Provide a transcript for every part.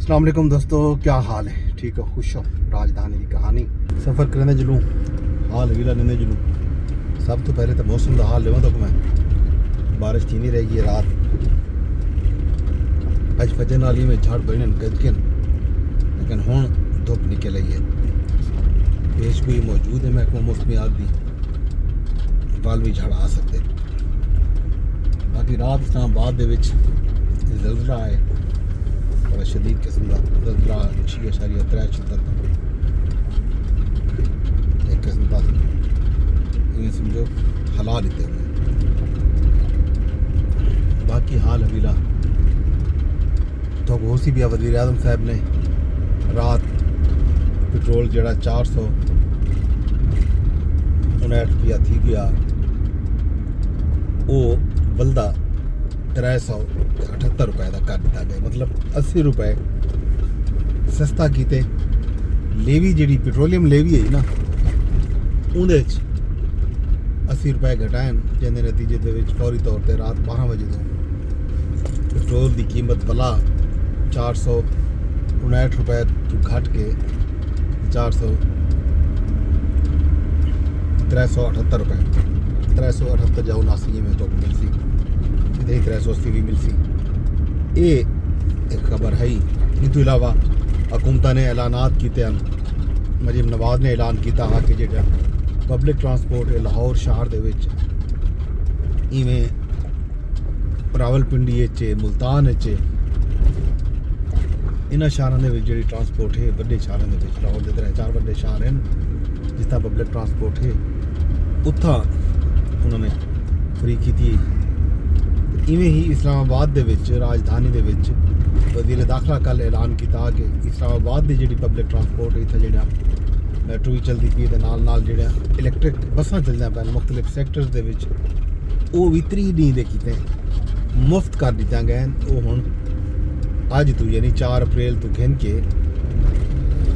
अस्सलाम वालेकुम दोस्तों, क्या हाल है? ठीक हो, खुश हो? राजधानी की कहानी सफ़र करने चलूँ, हाल वीला लेने चलूँ। सब तो पहले तो मौसम का हाल लेवा तो मैं बारिश थी नहीं रहेगी रात अज फजर नाली में झाड़ बने गजकन, लेकिन हूँ धुप निकल आई है। पेशगोई मौजूद है महकमा मौसमियात दी, वाल भी झाड़ आ सकते। बाकी रात इस्लामाबाद दे विच ज़लज़ला है, बड़ा शदीद किस्म का ज़लज़ला 6.3 शिद्दत एक किस्म का ये समझो हला लेते हुए। बाकी हाल हवीला तो होसी भी वज़ीर आज़म साहब ने रात पेट्रोल जड़ा 459 रुपया थी गया, वो बल्दा 378 रुपए का कर दिता गया। मतलब 80 रुपए सस्ता कीते। लेवी जी पेट्रोलियम लेवी है ना, उहदे 80 रुपए घटाएं, जिंदे नतीजे दे विच फौरी तौर पर रात 12 बजे तो पेट्रोल की कीमत भला 459 रुपए तो घट के 378 रुपए 378 या 79 में तो मिल सी, 380 भी मिल सी। ये एक खबर है। इस तो इलावा हुकूमत ने ऐलानात किए। मरीम नवाज ने ऐलान किया है कि जो पब्लिक ट्रांसपोर्ट है लाहौर शहर दे विच इवें रावलपिंडी मुल्तान इन्होंने शहरों के जी ट्रांसपोर्ट है, वड्डे शहरों के लाहौर के 3-4 वड्डे शहर हैं जिस तरह पब्लिक ट्रांसपोर्ट है उत्था उन्होंने फ्री की थी। इवें ही इस्लामाबाद दे विच राजधानी दे विच वज़ीर दाखिला कल ऐलान किया कि इस्लामाबाद की जी पब्लिक ट्रांसपोर्ट इतना जो मैट्रो भी चलती पी नाल जो इलैक्ट्रिक बसा चलदियां पैन मुख्तलिफ सैक्टर्स दे विच वो भी 3 दिन दे कीते मुफ्त कर दिता गया। वो हुण अज तो यानी 4 अप्रैल तो गिन के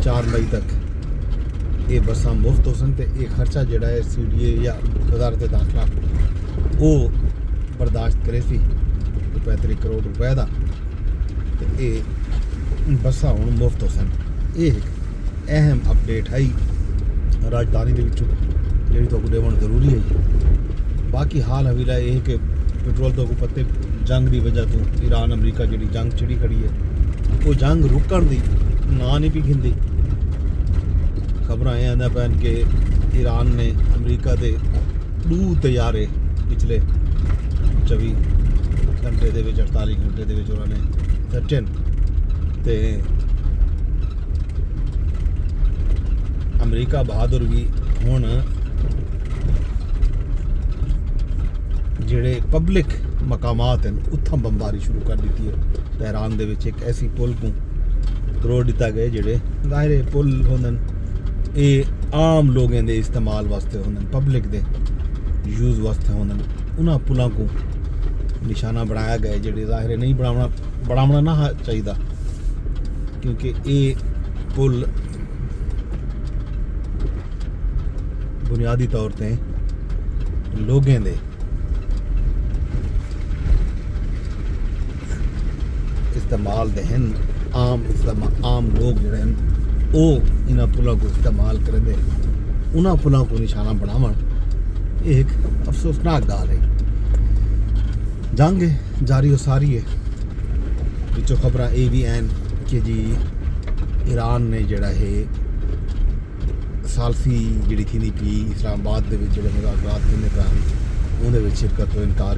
4 मई तक ये बसा मुफ्त हो सन। ये खर्चा जोड़ा है CDA या वज़ारत दाखिला वो बर्दाश्त करे सी 35 करोड़ रुपए का। ये बसा हुण मुफ्त हो सन। ये एक अहम अपडेट है राजधानी के विचों जी तो देवन जरूरी है। बाकी हाल हवीला ये कि पेट्रोल तो पत्ते जंग की वजह तो ईरान अमरीका जी जंग छिड़ी खड़ी है, वो जंग रुकण की ना नहीं भी गिनती। खबर ये आंदा पैन कि ईरान ने अमरीका के 2 तैयारे पिछले 24 घंटे के 48 घंटे के उन्होंने सच्चन तो अमरीका बहादुर भी हुण जेड़े पब्लिक मकामात हैं उत्थां बमबारी शुरू कर दी है। तेहरान दे विच एक ऐसी पुल को तोड़ दिता गया जेड़े ज़ाहिर पुल होंदे ये आम लोगों के इस्तेमाल वास्ते होंदे, पब्लिक दे यूज़ वास्ते होंदे। उन्हां पुलों को निशाना बनाया गया जेड़े ज़ाहिर नहीं बनाना ना चाहिए, क्योंकि ये पुल बुनियादी तौर पर लोगों के इस्तेमाल दे हैं। आम लोग जोड़े हैं वो इन्होंने पुलों को इस्तेमाल करेंगे, उन्होंने पुलों को निशाना बनावन एक अफसोसनाक गाल है। जंग जारी हो सारी है। पिछो खबर ये भी हैं कि जी ईरान ने जड़ा है सालसी जी थी पी इस्लामाबाद के मुज़ाकरात शिरकत तो इनकार